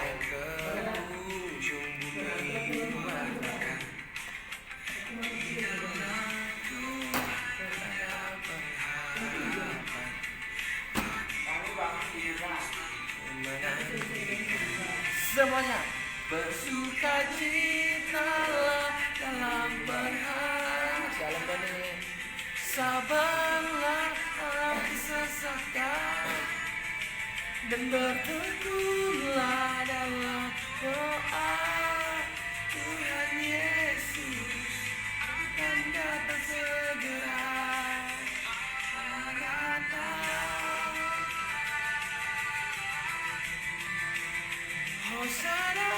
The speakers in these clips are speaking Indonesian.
sampai ke ujung bumi wartakan. Di dalamku ada pengharapan. Semuanya bersukacitalah dalam berharap. Sabarlah dalam kesesakan, dan bertekunlah dalam doa. Tuhan Yesus akan datang segera. Hosana,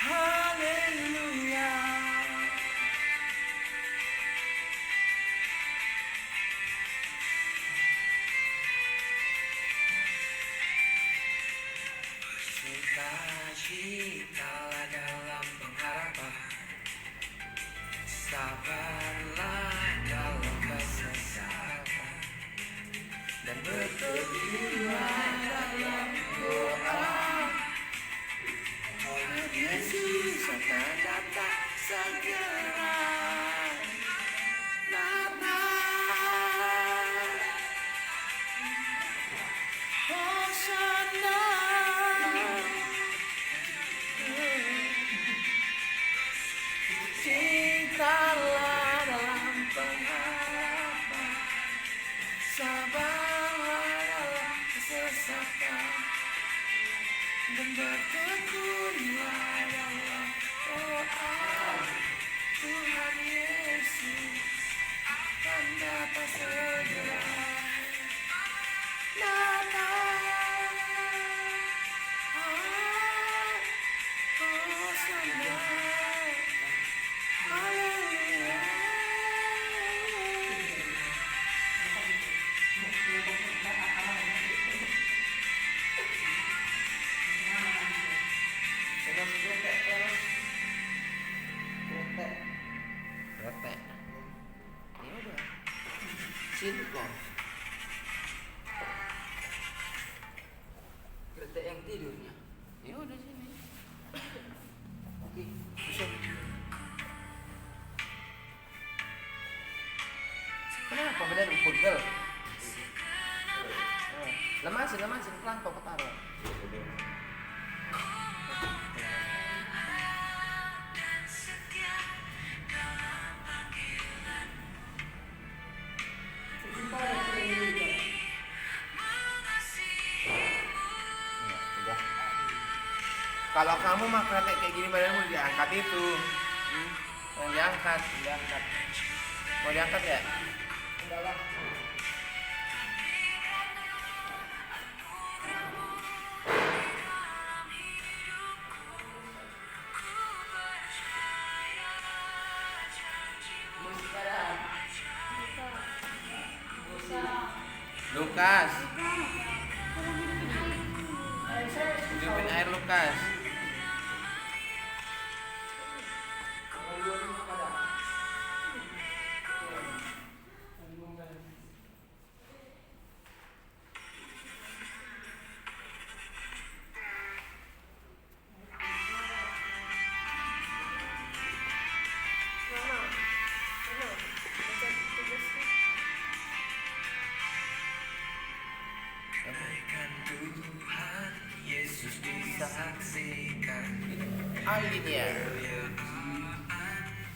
haleluya. Sukacitalah dalam pengharapan, sabarlah dalam kesesakan, dan bertekunlah dalam doa. Tuhan Yesus akan datang segera. Datang, Hosana. Cintalah dalam pengharapan, sabarlah dalam kesesakan, dan bertekunlah dalam doa. Tuhan Yesus akan datang segera. Datang, Hosana, haleluya. Retek. Ya udah. Sini kok. Retek yang tidurnya. Ya udah sini. Oke, bisa. Kenapa benar pegel? Lemasin pelan kok taruh. Kalau kamu mah kretek kayak gini badanmu diangkat itu. Yang diangkat. Mau diangkat ya? Enggak lah. Lukas. Hidupin air Lukas. Tuhan Yesus disaksikan, akhirnya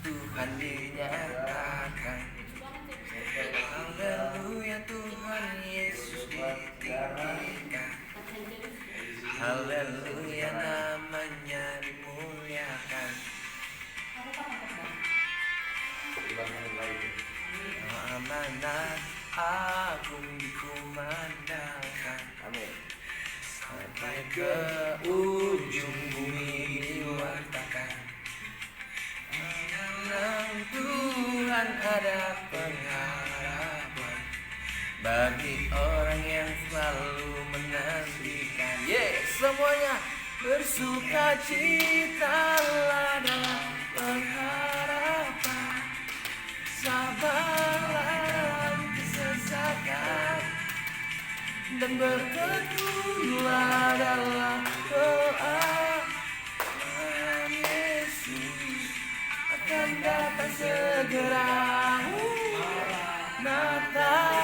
Tuhan dinyatakan. Haleluya, Tuhan Yesus ditinggikan. Haleluya, namanya dimuliakan. Amanah agung dikumandangkan. Amin. Sampai ke ujung bumi diwartakan. Dalam Tuhan ada pengharapan bagi orang yang selalu menantikan. Semuanya bersukacitalah dalam pengharapan, sabarlah dalam kesesakan, dan bertekunlah dalam doa. Tuhan Yesus akan datang segera. Natal,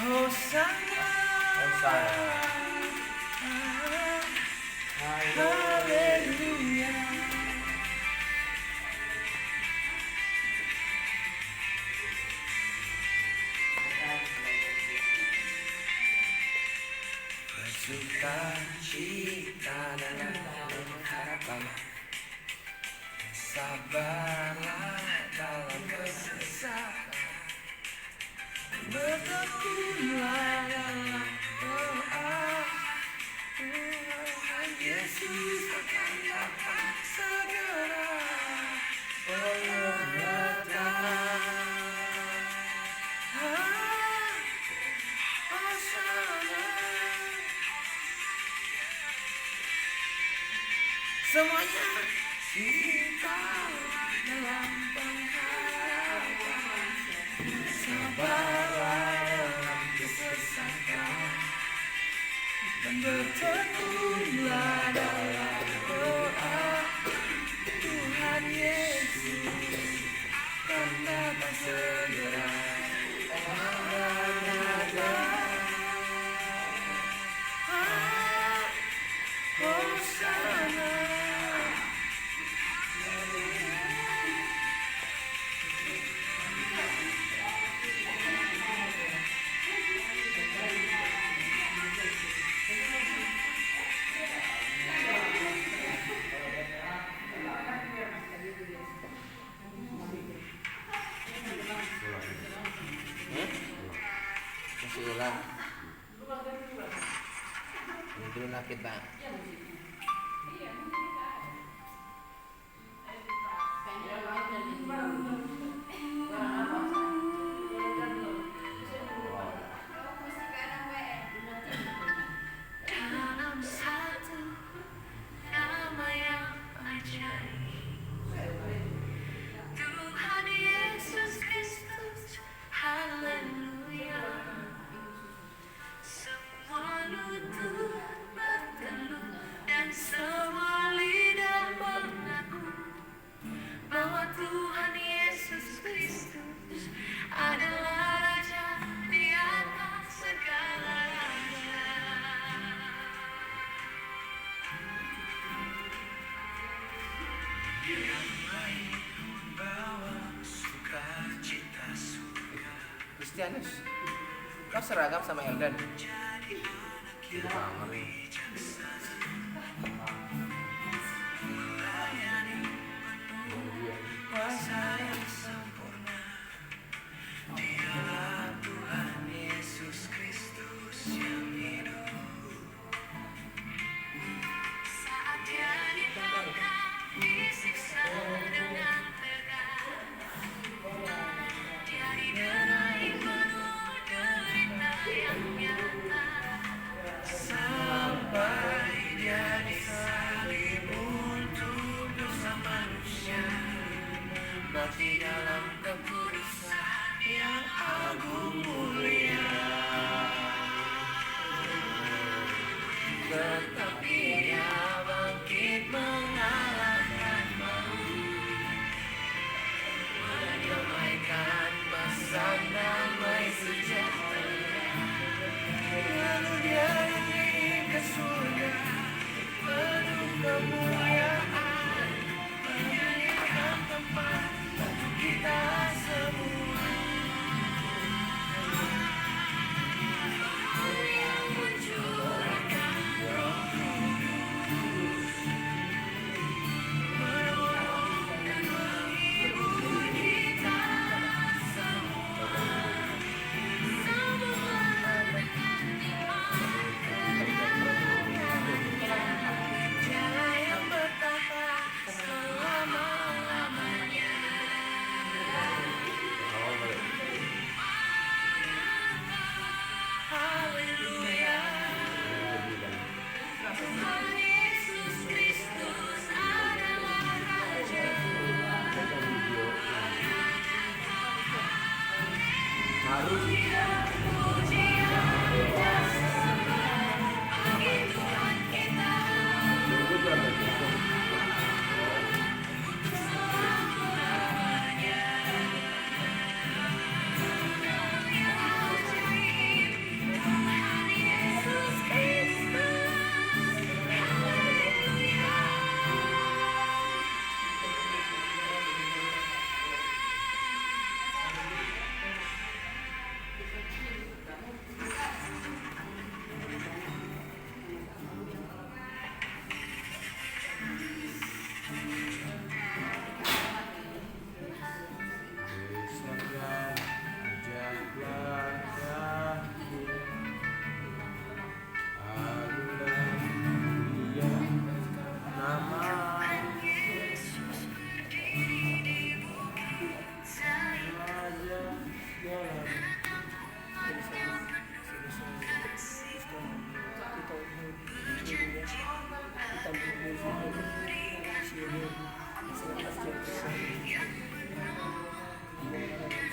Hosana, Haleluya. Bersukacita dalam harapan, sabarlah dalam kesesakan, bertekunlah dalam doa. Tuhan Yesus akan datang segera. Oh datang. Hosana. Semuanya kita dalam pengharapan, sabarlah dalam kesesakan, dan bertekunlah dalam doa. Tuhan Yesus akan datang segera. Hosana. Masih ulang. Ini dulu lah kita. Dalam satu nama yang ajaib, Tuhan Yesus Kristus, haleluya. Semua lutut bertelut dan semua lidah mengaku bahwa Tuhan Yesus Kristus adalah Raja di atas segala raja. Yang lain membawa sukacita surga. Kristianus, kau seragam sama Eldan. Kuasa yang sempurna, Dialah Tuhan Yesus Kristus yang hidup. Saat Dia ditangkap, disiksa dengan tegas, Dia diderai penuh derita yang nyata. Sampai Dia disalib untuk dosa manusia, mati dalam kekudusan yang agung mulia. Tetapi Dia bangkit mengalahkan maut, mendamaikan pasang damai sejahtera. Lalu Dia naik ke surga, penuh kemuliaan, menyediakan tempat untuk kita semua. Yang mencurahkan Roh Kudus, menolong dan menghibur kita semua. Sambunglah dengan iman kedatangannya. Dia yang bertahta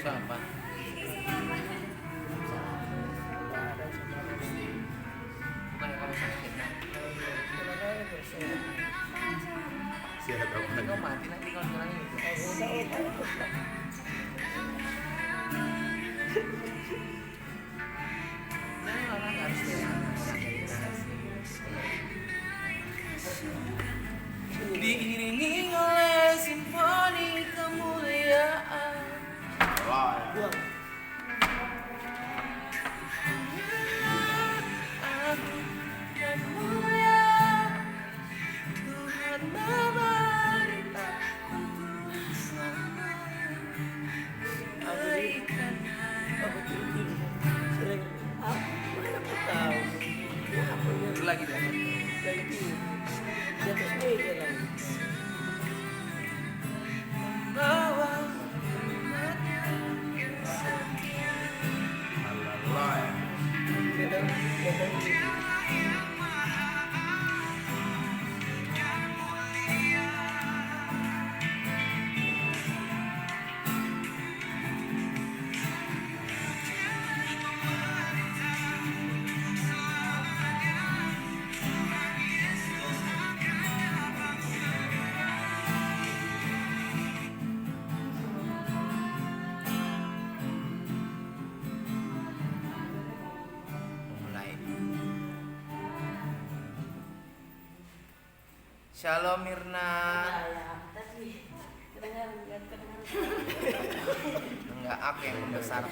Siapa? Bukan kalau sakit kan? Sehat apa? Kau mati nanti kalau bilang itu. Nah, orang harus diiringi oleh simfoni kemuliaan. Wah, ya. Aku dan mulia Tuhan memerintah untuk kebaikan itu lagi deh. Membawa Allah ya. mulai. Shalom Mirna. Enggak, aku yang membesar.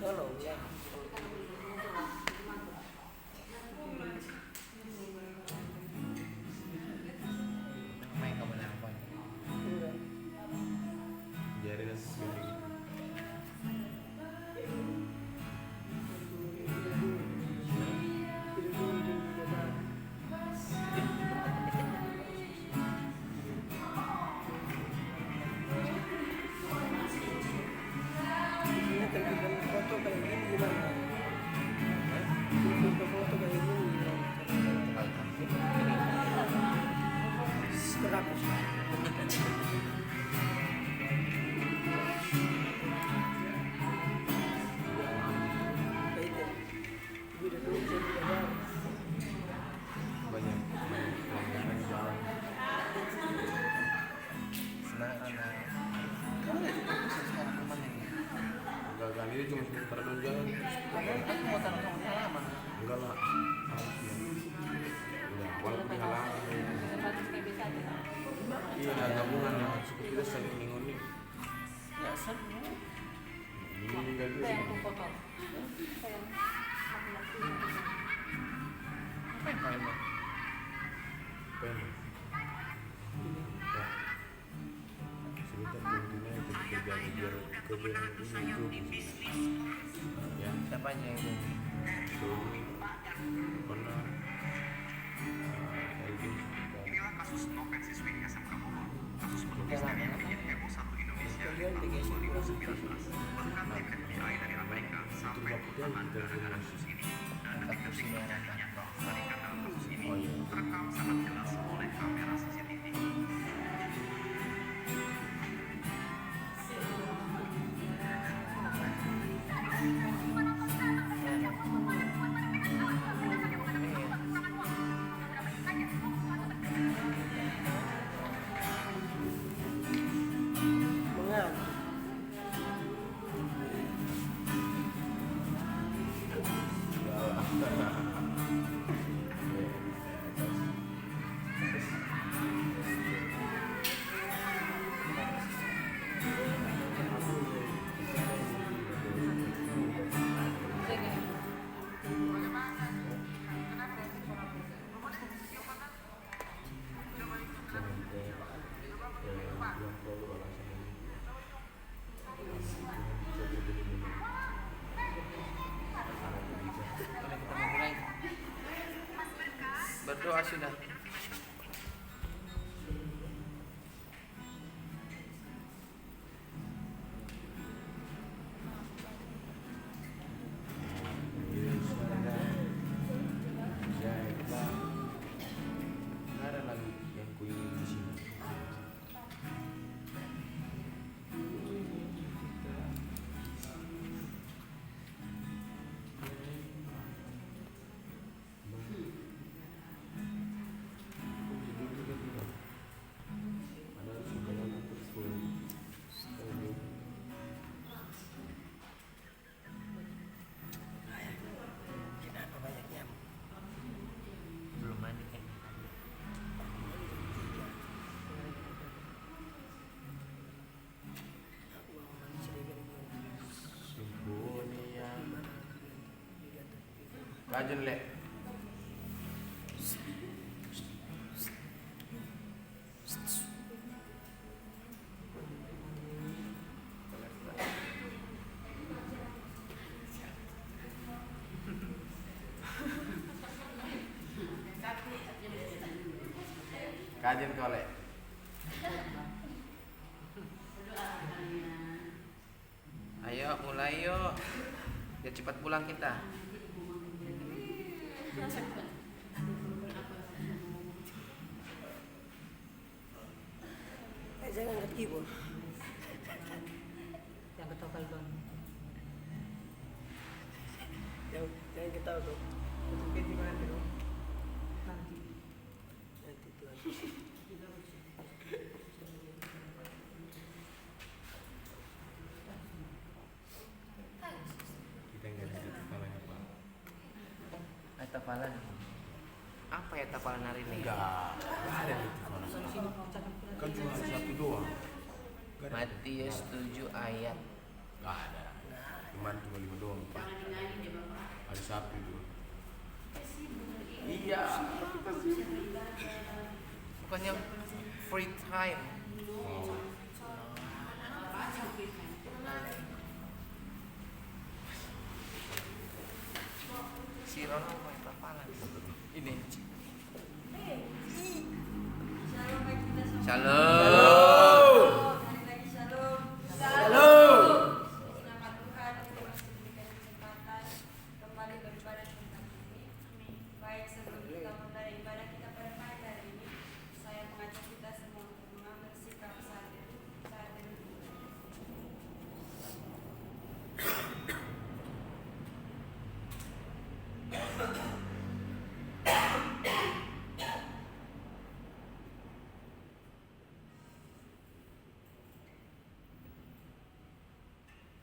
Tolong ya. Main kamu apa? Biarin sendiri. Ini kan foto kayak gini gimana? Foto kayak gini gimana? Berapa sih? Kayak itu. Video dulu jadi gambar. Banyak pelanggaran jalan. Senang karena kamu nggak fokus sekarang kemana ini? Enggak kan ini cuma sebentar doang jalan. Aku mau taruh kamu halaman. Enggak lah. Udah, walaupun halangan. Iya, ada gabungan ya. Suku kita saling mengunik. Nggak seru. Ini enggak gitu. Apa yang kalian mau? Pen. Ya. Sebentar tentunya itu terjadi biar kebenaran ini itu. Ya, Siapa aja yang itu? Doni, benar. Elvin, Udah lama kan? Kalian dikasih kurang sedikit. itu bapaknya kita semua. Angkat kursi merah. Doa sudah. Ada lagu yang kuingin di sini. Kenapa banyak nyamuk? Belum mandi kan. Aku mau mandi sedikit dulu. Simfonia. Rajin le. Rajin kau le. Ayo mulai yuk. Biar cepat pulang kita. Jangan angkat keyboard. Yang ketokal bang. Jangan ketawa dong. Mungkin di mana dulu? Nanti. Nanti Tuhan. Kita nggak ada kepalanya Pak. Tapalan. Apa ya tapalan hari ini? Enggak ada di kepala. Kan cuma satu doang. Nggak ada. Matius 7 ayat. Nggak ada. Cuma 5 doang Pak. Hari Sabtu itu. Iya. Bukannya free time. Oh. Si Ronald main tapalan. Ini. Shalom. Shalom. Selamat Tuhan kita masih diberikan kesempatan kembali beribadah di tempat ini. Baik sebelum kita mulai ibadah kita pada pagi hari ini, saya mengajak kita semua untuk mengambil sikap saat teduh.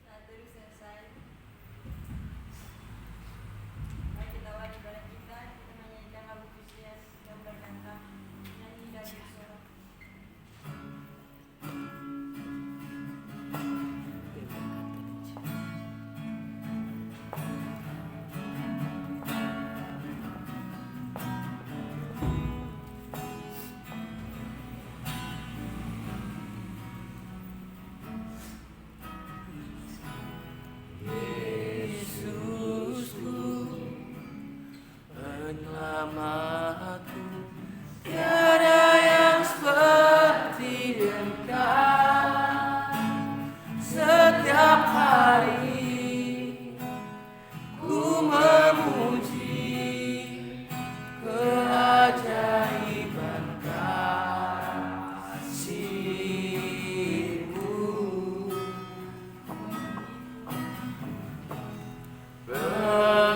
Saat teduh selesai. Mari kita awali ibadah kita menyanyikan lagu pujian yang berkata nyanyi dan bersorak. Yesusku, penyelamatku, tiada yang seperti Engkau. Setiap hari ku memuji keajaiban kasih-Mu. Penghidup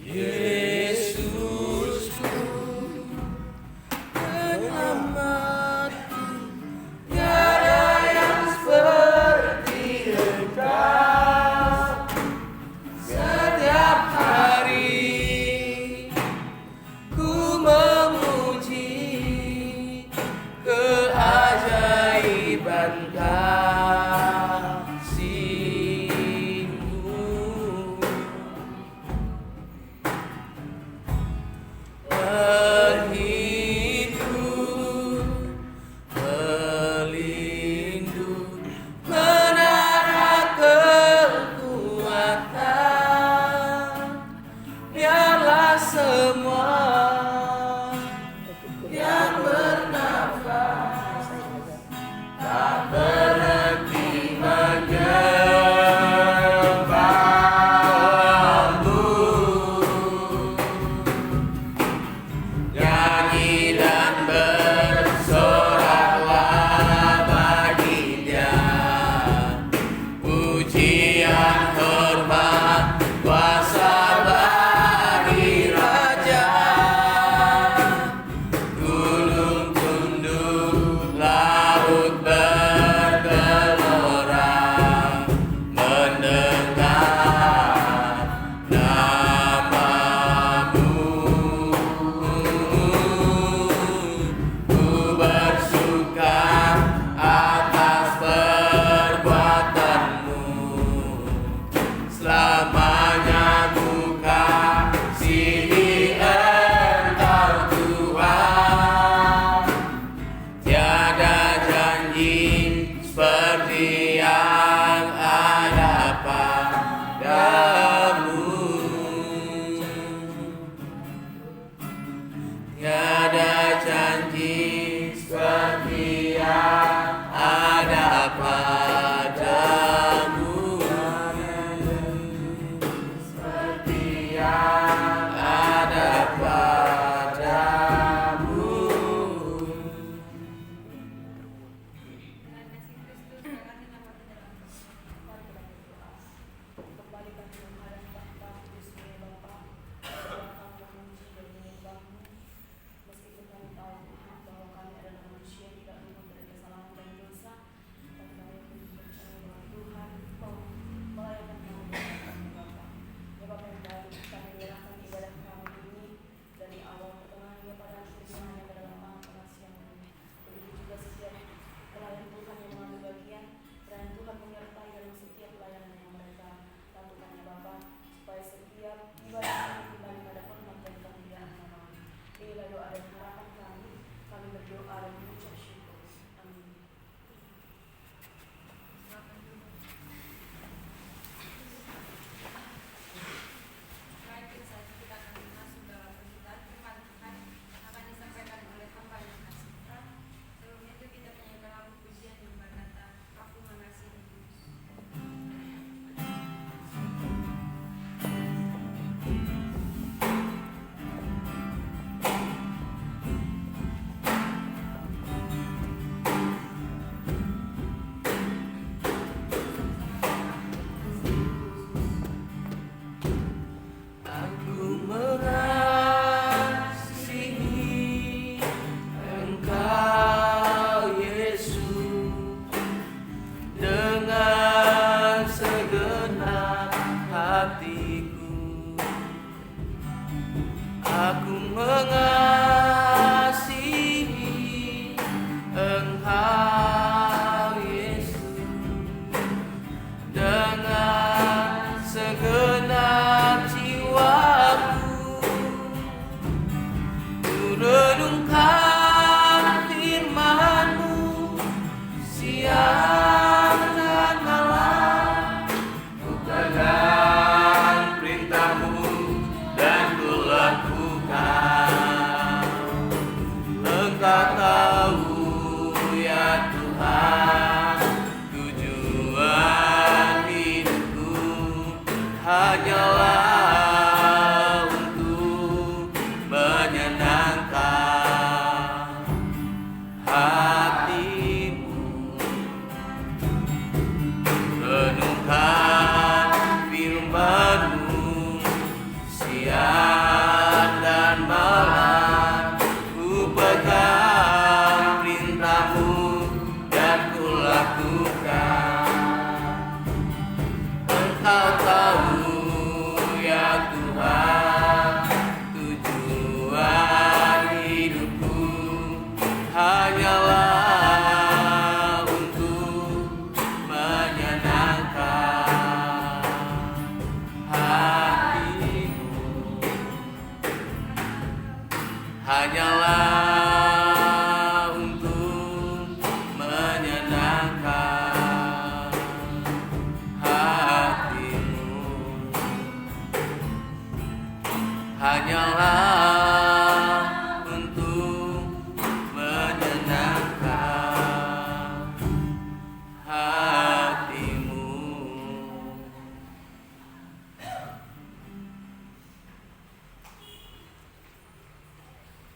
Yesusku, penyelamatku, tiada yang seperti Engkau. Setiap hari ku memuji keajaiban kasih-Mu. Berhidup, pelindung, menara kekuatan, biarlah semua yang bernafas tak berhenti menyembah-Mu. Nyanyi dan bersoraklah bagi Dia, pujian, hormat, kuasa bagi Raja. Gunung tunduk, laut bergelora, mendengar nama-Mu. Ku bersuka atas perbuatan-Mu, selamanya Ku kasihi Engkau Tuhan. Tiada janji seperti yang ada padamu. Tiada janji seperti yang ada padamu. Seperti yang ada padamu. Dengan kasih Kristus, berkati nama di dalam kasih. Mari kita berdoa. Kembali kami menghadap Bapa, Kudus Bapa, kami memuji dan menyembah-Mu. Meskipun kami tahu Tuhan bahwa kami adalah manusia yang tidak luput dari kesalahan dan dosa, tapi kami pun percaya bahwa Tuhan mau melayani kami dengan kami Bapa. Ya Bapa yang baik, kami menyerahkan ibadah kami ini dari awal pertengahan hingga pada akhirnya hanya ke dalam tangan pengasihan-Mu. Begitu juga setiap pelayan Tuhan yang mengambil bagian, dan Tuhan menyertai dalam setiap pelayanan yang mereka lakukan ya Bapa, supaya setiap ibadah kami kembali pada hormat dan kemuliaan nama-Mu. Inilah doa dan harapan kami berdoa dan mengucap syukur. Amin. Baik, saat kita akan masuk dalam pembacaan firman Tuhan akan disampaikan oleh hamba yang kasih. Sebelum itu kita menyanyikan lagu pujian yang berkata, Aku mengasihi Yesus. Aku mengasihi Engkau Yesus dengan segenap hatiku. Aku mengasihi Engkau Yesus dengan segenap jiwaku. Ku renungkan firman-Mu siang dan malam. Ku pegang perintah-Mu dan ku lakukan. hanyalah untuk menyenangkan hatimu, hanyalah untuk menyenangkan hatimu.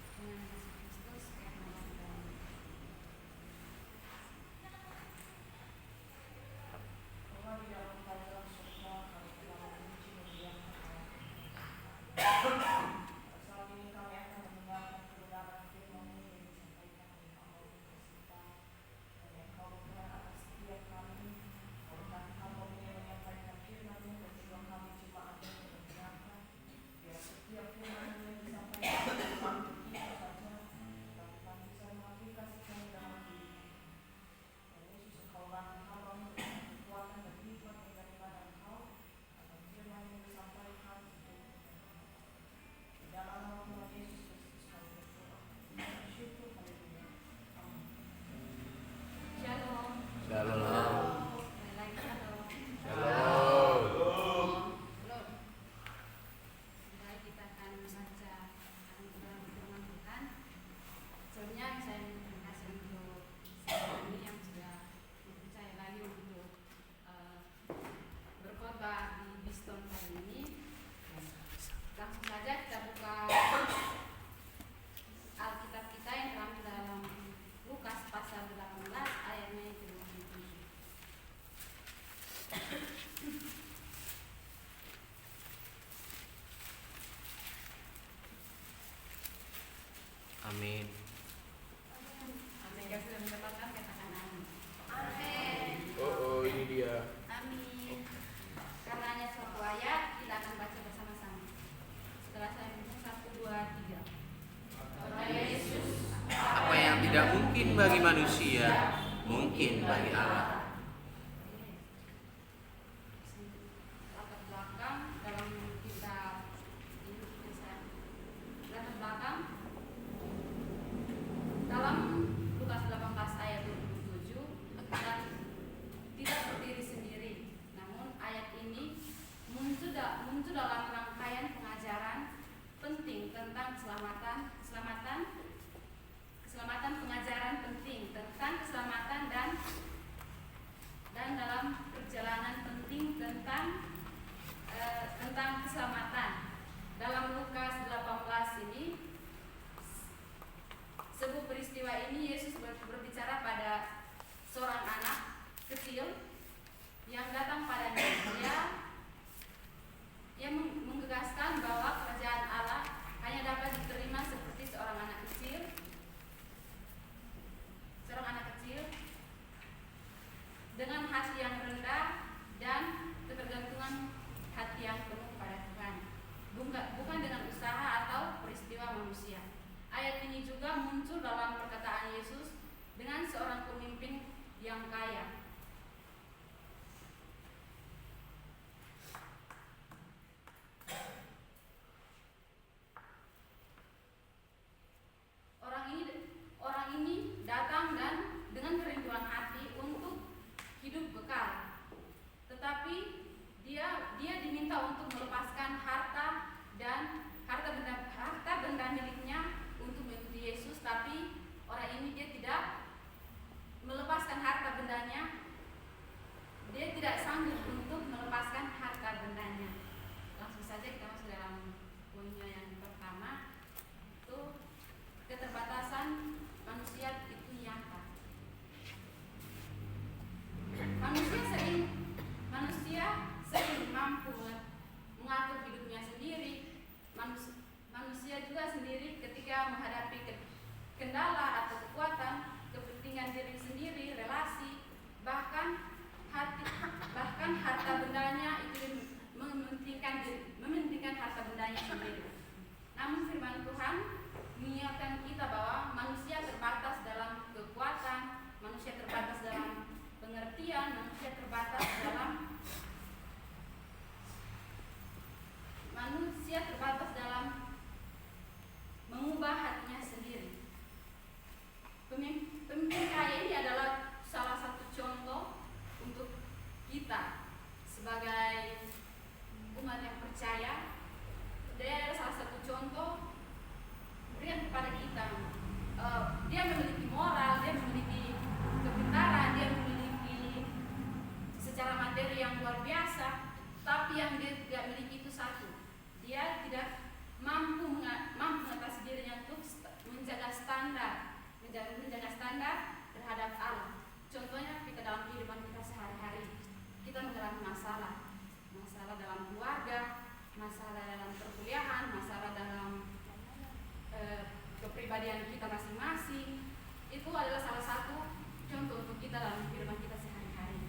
Dengan Yesus Kristus karena Tuhan. Bahwa di dalam kerajaan surga kami telah memuji memuliakan Allah. Saat ini kami akan mendengarkan kebenaran firman-Mu yang disampaikan oleh hamba-Mu kita, dan Engkau Tuhan atas setiap kami. Karena hamba-Mu yang menyampaikan firman-Mu dan juga kami jemaat-Mu yang mendengarkan. Biar setiap firman-Mu yang disampaikan bukan untuk kita saja, tapi bisa mengaplikasikan dalam hidup kami. Dan Yesus, Engkau bagi hamba-Mu dengan kekuatan dan hikmat yang daripada Engkau, agar firman yang disampaikan untuk di dalam nama Tuhan Yesus Kristus kami berdoa. Syukur, haleluya. Amin. Shalom. Shalom. Lagi shalom. Shalom. Baik, kita akan membaca dalam firman Tuhan. Sebelumnya saya terima kasih untuk saudara ini yang sudah dipercaya lagi untuk berkhotbah di Biston kali ini. Langsung saja kita buka Alkitab kita yang terambil dalam Lukas pasal 18 ayatnya yang ke-27. Amin. Amin. Jika sudah mendapatkan katakan amin. Amin. Oh, ini dia. Amin. Karena hanya suatu ayat, kita akan baca bersama-sama. Setelah saya menghitung 1, 2, 3. Tuhan Yesus, Apa yang tidak mungkin bagi manusia, mungkin bagi Allah. latar belakang dalam kitab ini latar belakang dalam Lukas 18 ayat 27 dan tidak berdiri sendiri, namun ayat ini muncul dalam rangkaian pengajaran penting tentang keselamatan pengajaran penting tentang keselamatan dan dalam perjalanan penting tentang keselamatan. Dalam Lukas 18 ini, sebuah peristiwa ini Yesus berbicara pada seorang anak kecil yang datang padanya. Dia menggegaskan bahwa kerajaan Allah hanya dapat diterima seperti seorang anak kecil dengan hati yang rendah dan ketergantungan hati yang penuh pada Tuhan, bukan dengan usaha atau peristiwa manusia. Ayat ini juga muncul dalam perkataan Yesus dengan seorang pemimpin yang kaya. Orang ini datang dan dengan kerinduan hati untuk hidup kekal, tetapi dia diminta untuk melepaskan harta benda miliknya untuk mengikuti Yesus. Tapi orang ini dia tidak melepaskan harta bendanya, dia tidak sanggup untuk melepaskan harta bendanya. Langsung saja kita masuk dalam poinnya yang pertama, itu keterbatasan manusia itu nyata. Manusia sering mampu mengatur hidupnya sendiri. Manusia juga sendiri ketika menghadapi kendala atau kekuatan, kepentingan diri sendiri, relasi, bahkan harta bendanya itu mementingkan harta bendanya sendiri. Namun firman Tuhan mengingatkan kita bahwa manusia terbatas dalam kekuatan, manusia terbatas dalam pengertian, manusia terbatas dalam mengubah hati perkuliahan, masalah dalam kepribadian kita masing-masing, itu adalah salah satu contoh untuk kita dalam kehidupan kita sehari-hari.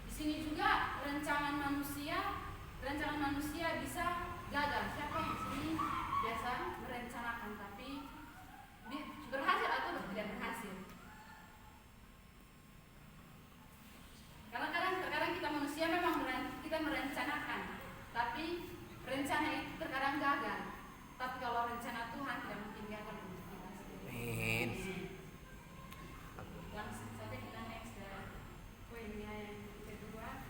Di sini juga rancangan manusia bisa gagal. Siapa yang di sini biasa merencanakan tapi berhasil atau tidak berhasil? Terkadang kita manusia memang kita merencanakan, tapi rencana itu terkadang gagal. Tapi kalau rencana Tuhan tidak mungkin gagal untuk kita. Amin. Langsung saja kita next ke poinnya yang kedua.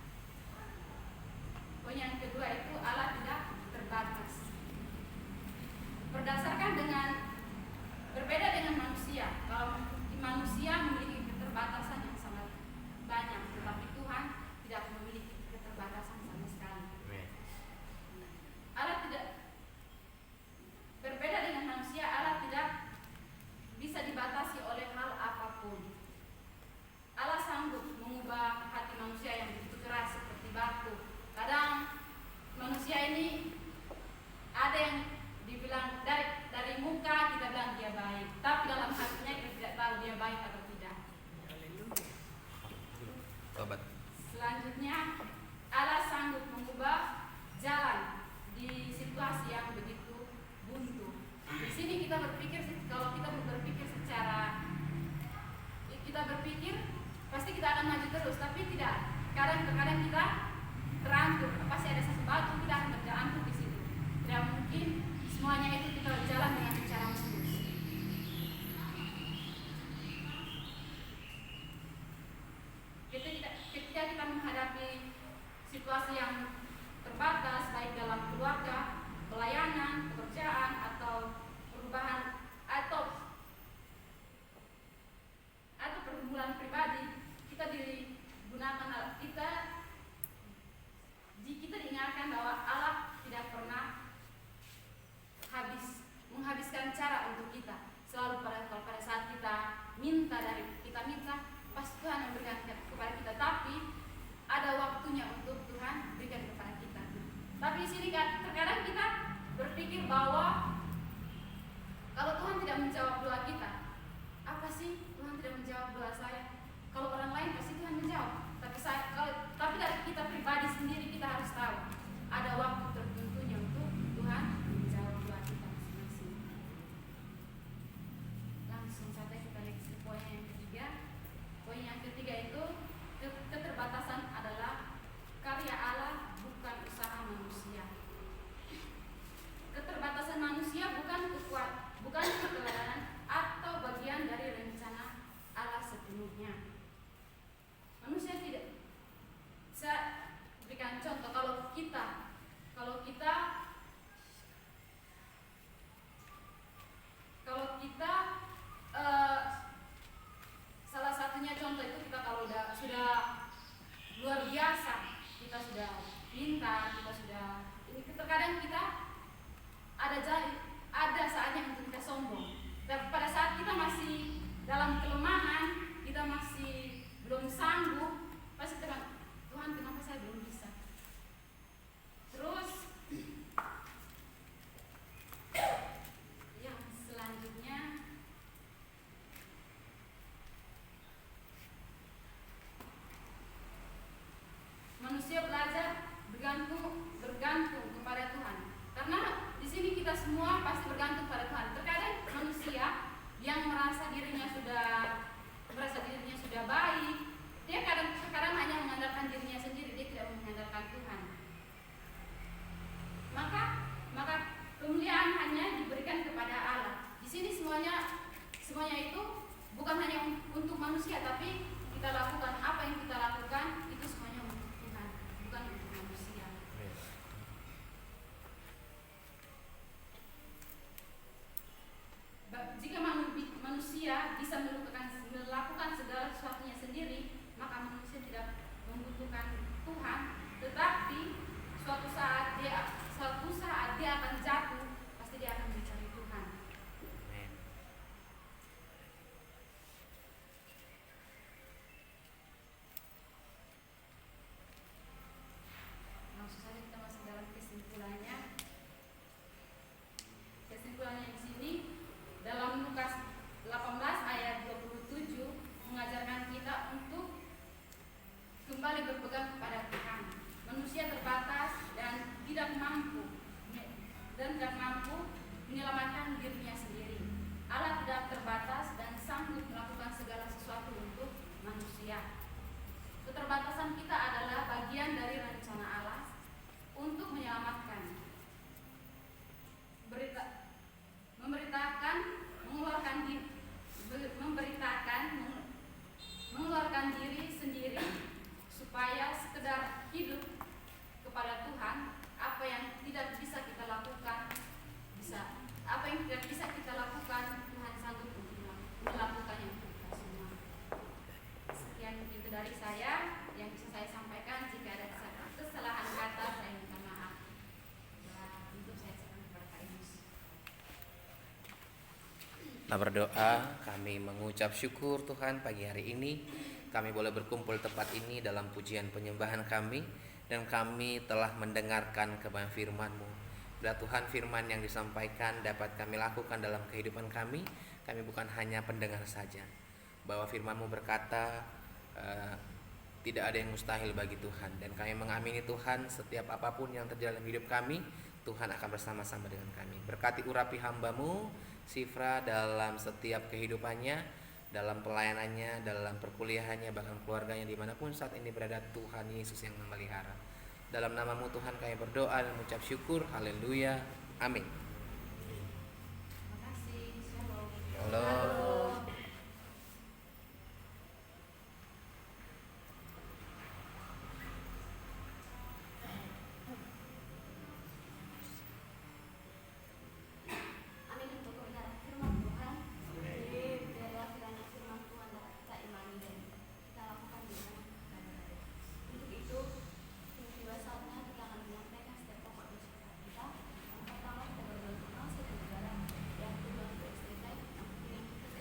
Poin yang kedua itu Allah tidak terbatas. Berbeda dengan manusia. Kalau manusia memiliki keterbatasan yang sangat banyak, tetapi Tuhan tidak memiliki keterbatasan sama sekali. Allah tidak berbeda dengan manusia. Allah tidak bisa dibatasi oleh hal apapun. Allah sanggup mengubah hati manusia yang begitu keras seperti batu. Kadang manusia ini ada yang dibilang dari muka kita bilang dia baik, tapi dalam hatinya kita tidak tahu dia baik atau tidak. Tobat. Selanjutnya, Allah sanggup mengubah jalan di situasi yang begitu buntu. Di sini kita berpikir, kalau kita berpikir kita berpikir pasti kita akan maju terus, tapi tidak. Kadang-kadang kita terangkut, pasti ada sesuatu kita akan terangkut di situ. Tidak mungkin semuanya itu kita berjalan dengan cara mulus. Ketika kita menghadapi situasi yang terbatas, baik dalam keluarga, pelayanan, pekerjaan, atau perubahan atau pergumulan pribadi, kita diingatkan bahwa Allah tidak pernah menghabiskan cara untuk kita. Selalu pada saat kita minta, pasti Tuhan memberikan kepada kita, tapi ada waktunya untuk Tuhan berikan kepada kita. Tapi di sini terkadang kita berpikir bahwa kalau Tuhan tidak menjawab doa kita, apa sih Tuhan tidak menjawab doa saya? Kalau orang lain pasti Tuhan menjawab, tapi dari kita pribadi sendiri kita harus tahu ada waktu tertentunya untuk Tuhan menjawab doa kita masing-masing. Langsung saja kita next ke poin yang ketiga. Poin yang ketiga itu keterbatasan adalah karya Allah, bukan usaha manusia. Keterbatasan manusia bukan keteladanan atau bagian dari rencana Allah sepenuhnya. Manusia tidak. Saya berikan contoh, kalau kita salah satunya contoh itu kita kalau sudah luar biasa, kita sudah pintar, kita sudah ini, terkadang kita ada saatnya untuk kita sombong. Dan pada saat kita masih dalam kelemahan, kita masih belum sanggup, pasti Tuhan kenapa saya belum bisa. Terus yang selanjutnya, manusia belajar bergantung kepada Tuhan. Karena di sini kita semua pasti bergantung pada Tuhan. Terkadang manusia yang merasa dirinya sudah baik, dia kadang hanya mengandalkan dirinya sendiri, dia tidak mengandalkan Tuhan. Maka kemuliaan hanya diberikan kepada Allah. Di sini semuanya itu bukan hanya untuk manusia, tapi kita lakukan apa yang kita lakukan itu semuanya untuk Tuhan, bukan untuk manusia. Jika manusia bisa melupakan menyelamatkan dirinya sendiri. Allah tidak terbatas dan sanggup melakukan segala sesuatu untuk manusia. Keterbatasan kita adalah bagian dari rencana Allah untuk menyelamatkan, mengeluarkan diri sendiri supaya sekedar hidup kepada Tuhan. Apa yang tidak bisa kita lakukan, Tuhan sanggup untuk melakukannya untuk kita semua. Sekian itu dari saya yang bisa saya sampaikan. Jika ada kesalahan kata, saya minta maaf. Dan untuk saya serahkan kepada Kak Imus. Nah, berdoa, kami mengucap syukur Tuhan pagi hari ini kami boleh berkumpul tempat ini dalam pujian penyembahan kami, dan kami telah mendengarkan kebenaran firman-Mu. Bila Tuhan, firman yang disampaikan dapat kami lakukan dalam kehidupan kami bukan hanya pendengar saja. Bahwa firman-Mu berkata tidak ada yang mustahil bagi Tuhan, dan kami mengamini Tuhan, setiap apapun yang terjadi dalam hidup kami, Tuhan akan bersama-sama dengan kami. Berkati urapi hamba-Mu Sifra dalam setiap kehidupannya, dalam pelayanannya, dalam perkuliahannya, bahkan keluarganya, dimanapun saat ini berada. Tuhan Yesus yang memelihara. Dalam nama-Mu Tuhan kami berdoa dan mengucap syukur. Haleluya, amin. Terima kasih. Shalom. Shalom. Amin. Untuk kebenaran firman Tuhan, biarlah kiranya firman Tuhan dapat kita imani dan kita lakukan di mana kita berada. Untuk itu, tiba saatnya kita akan menyampaikan setiap pokok dosa kita. Yang pertama, kita berdoa tentang satu negara, yang kedua untuk STT, yang ketiga kita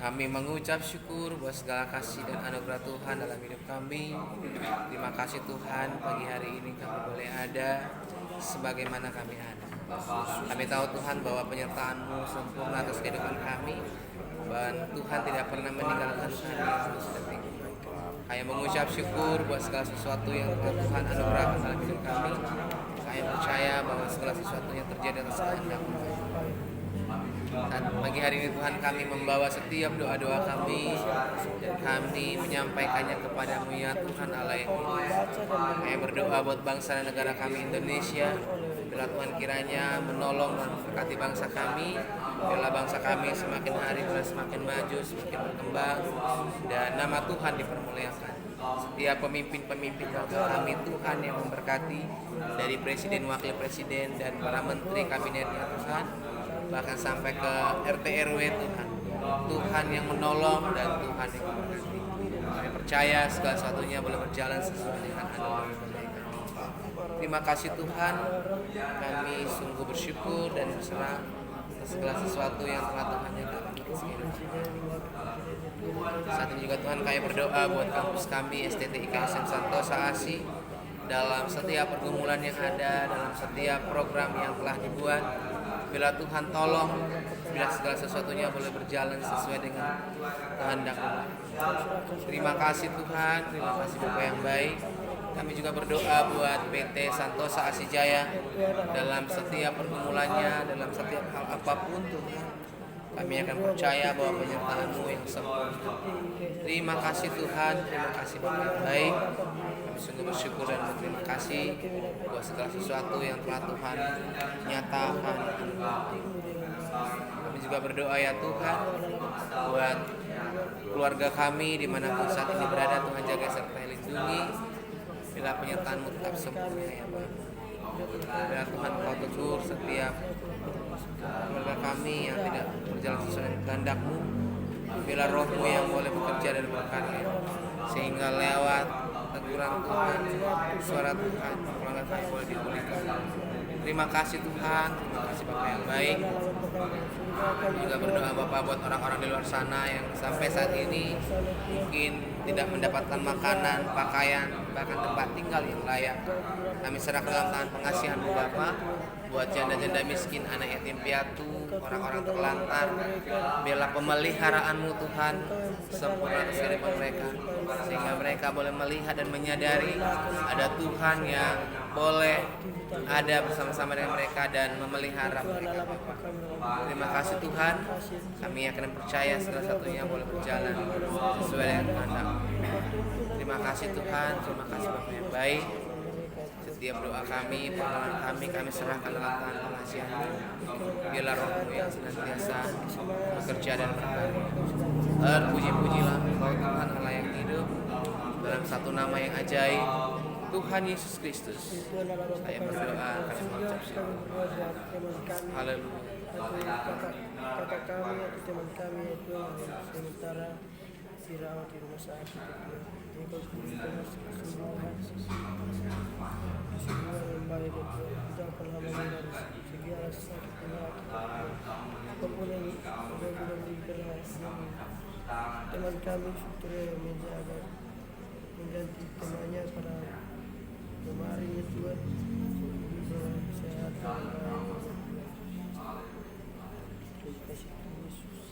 Kami mengucap syukur buat segala kasih dan anugerah Tuhan dalam hidup kami. Terima kasih Tuhan, pagi hari ini kami boleh ada sebagaimana kami ada. Kami tahu Tuhan bahwa penyertaan-Mu sempurna atas kehidupan kami, dan Tuhan tidak pernah meninggalkan kami dalam sedetik. Kami mengucap syukur buat segala sesuatu yang Tuhan anugerahkan dalam hidup kami. Kami percaya bahwa segala sesuatu yang terjadi atas kehendak-Mu. Saat pagi hari ini Tuhan, kami membawa setiap doa-doa kami dan kami menyampaikannya kepadamu ya Tuhan Allah yang mulia. Kami berdoa buat bangsa dan negara kami Indonesia. Bila Tuhan kiranya menolong dan memberkati bangsa kami, bila bangsa kami semakin hari semakin maju, semakin berkembang, dan nama Tuhan dipermuliakan. Setiap pemimpin-pemimpin bangsa kami Tuhan yang memberkati, dari presiden, wakil presiden, dan para menteri kabinetnya Tuhan, bahkan sampai ke RT RW Tuhan. Tuhan yang menolong dan Tuhan yang memberkati. Kami percaya segala sesuatunya boleh berjalan sesuai dengan anugerah kami. Terima kasih Tuhan, kami sungguh bersyukur dan berserah atas segala sesuatu yang telah Tuhan nyatakan atas kehidupan. Saat ini juga Tuhan, kami berdoa buat kampus kami STT IKSM Santosa ASI, dalam setiap pergumulan yang ada, dalam setiap program yang telah dibuat. Bila Tuhan tolong, bila segala sesuatunya boleh berjalan sesuai dengan kehendak-Mu. Terima kasih Tuhan, terima kasih Bapa yang baik. Kami juga berdoa buat PT Santosa ASI Jaya dalam setiap pergumulannya, dalam setiap hal apapun Tuhan. Kami akan percaya bahwa penyertaan-Mu yang sempurna. Terima kasih Tuhan, terima kasih Bapa yang baik. Kami sungguh bersyukur dan berterima kasih buat segala sesuatu yang telah Tuhan nyatakan. Kami juga berdoa ya Tuhan buat keluarga kami dimanapun saat ini berada. Tuhan jaga serta lindungi. Bila penyertaan-Mu tetap sempurna ya Bapa. Bila Tuhan Kau tegur setiap keluarga kami yang tidak berjalan sesuai dengan kehendak-Mu. Bila Roh-Mu yang boleh bekerja dan berkarya, sehingga lewat teguran Tuhan, suara Tuhan, keluarga kami boleh dipulihkan. Terima kasih Tuhan, terima kasih Bapa yang baik. Kami juga berdoa Bapa buat orang-orang di luar sana yang sampai saat ini mungkin tidak mendapatkan makanan, pakaian, bahkan tempat tinggal yang layak. Kami serahkan dalam tangan pengasihan-Mu Bapa, buat janda-janda miskin, anak yatim piatu, orang-orang terlantar. Biarlah pemeliharaan-Mu Tuhan sempurna atas kehidupan mereka, sehingga mereka boleh melihat dan menyadari ada Tuhan yang boleh ada bersama-sama dengan mereka dan memelihara mereka. Terima kasih Tuhan, kami akan percaya segala satunya boleh berjalan sesuai dengan kehendak. Terima kasih Tuhan, terima kasih Bapa yang baik. Setiap doa kami, permohonan kami serahkan dalam tangan pengasihan-Mu. Biarlah Roh-Mu yang senantiasa bekerja dan berkarya. Terpuji-pujilah Engkau Tuhan Allah yang hidup, dalam satu nama yang ajaib, Tuhan Yesus Kristus. Saya berdoa karena mengucap syukur. Haleluya. Kakak kami atau teman kami ya Tuhan yang sementara dirawat di rumah sakit ya Tuhan. Engkau berikan kesembuhan, kesembuhan yang baik ya Tuhan. Jauhkan hamba-Mu dari segala sakit penyakit ya Tuhan. Apapun yang mudah-mudahan diberikan teman kami Sutra yang menjaga mengganti temannya pada kemarin ya Tuhan. Sehat dan baik. Terima kasih Yesus.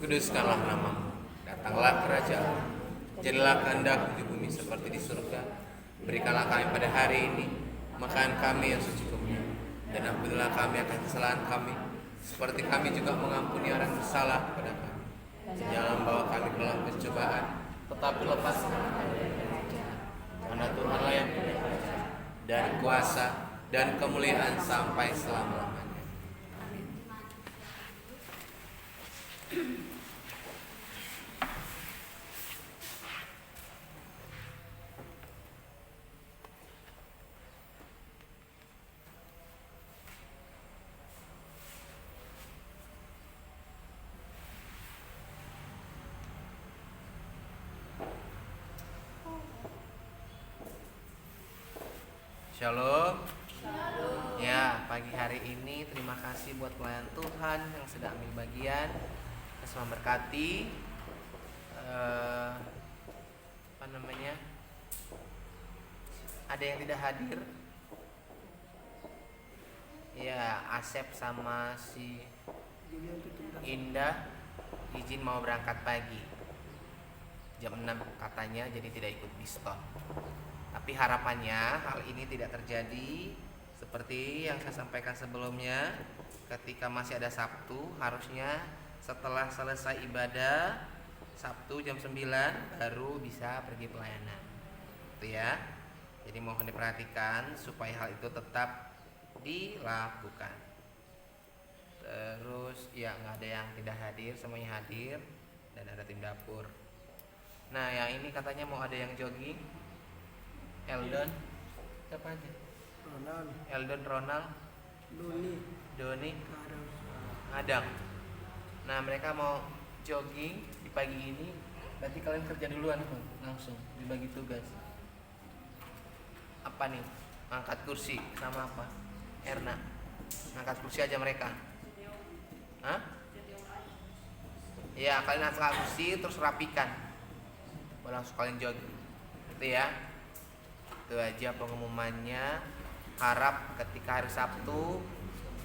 Kuduskanlah namamu, datanglah kerajaan, jadilah kehendak di bumi seperti di surga. Berikanlah kami pada hari ini makanan kami yang secukupnya, dan ampunilah kami akan kesalahan kami, seperti kami juga mengampuni orang yang bersalah kepada kami. Jangan bawa kami ke dalam pencobaan, tetapi lepaskan kami dari jahat. Karena Tuhanlah yang punya kerajaan dan kuasa dan kemuliaan sampai selama-lamanya. Shalom. Ya, pagi hari ini terima kasih buat pelayan Tuhan yang sudah ambil bagian. Tuhan memberkati. Ada yang tidak hadir? Ya, Asep sama si Indah izin mau berangkat pagi jam 6 katanya, jadi tidak ikut biston. Tapi harapannya hal ini tidak terjadi seperti yang saya sampaikan sebelumnya. Ketika masih ada Sabtu, harusnya setelah selesai ibadah Sabtu jam 9 baru bisa pergi pelayanan. Itu ya. Jadi mohon diperhatikan supaya hal itu tetap dilakukan. Terus ya nggak ada yang tidak hadir, semuanya hadir dan ada tim dapur. Nah yang ini katanya mau ada yang jogging. Eldon, siapa aja? Ronald, Eldon, Ronald, Doni, Adang. Nah mereka mau jogging di pagi ini. Berarti kalian kerja duluan tuh, langsung dibagi tugas. Apa nih? Angkat kursi sama apa? Erna, angkat kursi aja mereka. Hah? Ya kalian angkat kursi terus rapikan. Langsung kalian jogging. Itu ya. Itu aja pengumumannya. Harap ketika hari Sabtu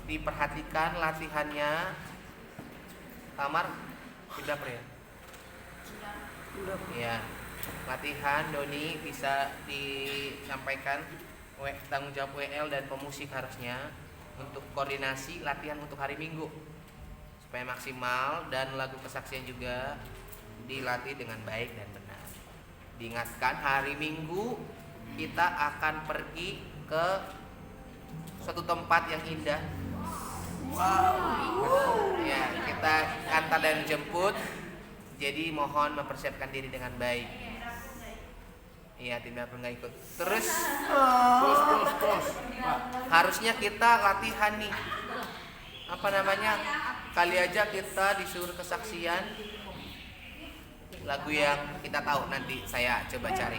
diperhatikan latihannya. Kamar tidak ya? Ya, latihan Doni bisa disampaikan tanggung jawab WL dan pemusik harusnya untuk koordinasi latihan untuk hari Minggu supaya maksimal, dan lagu kesaksian juga dilatih dengan baik dan benar. Diingatkan hari Minggu kita akan pergi ke suatu tempat yang indah. Wow. Ya, kita antar dan jemput. Jadi mohon mempersiapkan diri dengan baik. Iya, tim dapur nggak ikut. Terus harusnya kita latihan nih. Apa namanya? Kali aja kita disuruh kesaksian lagu yang kita tahu, nanti saya coba cari.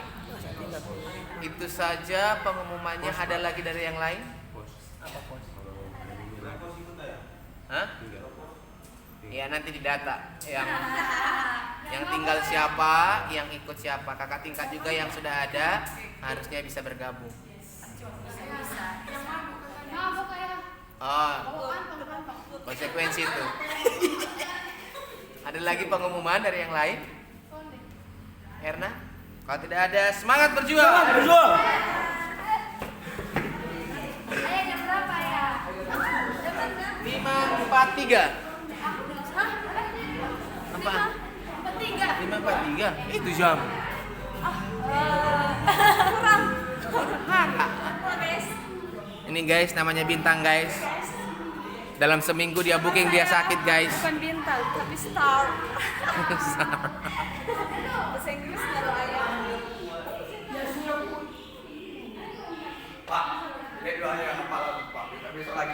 Itu saja pengumumannya. Ada lagi dari yang lain? Apa pos? Hah? Ya nanti didata yang tinggal siapa, yang ikut siapa. Kakak tingkat juga yang sudah ada harusnya bisa bergabung. Oh, konsekuensi itu. Ada lagi pengumuman dari yang lain? Erna? Kalau tidak ada, semangat berjuang. berjuang. Jam berapa ya? 5.43. Apa? 5.43. Itu jam. Kurang. Ini guys, namanya Bintang guys. Dalam seminggu dia booking, dia sakit guys. Bukan bintang, tapi star. Bahasa Inggris kalau ayam. Pak, lihat doanya kepala Pak. Besok lagi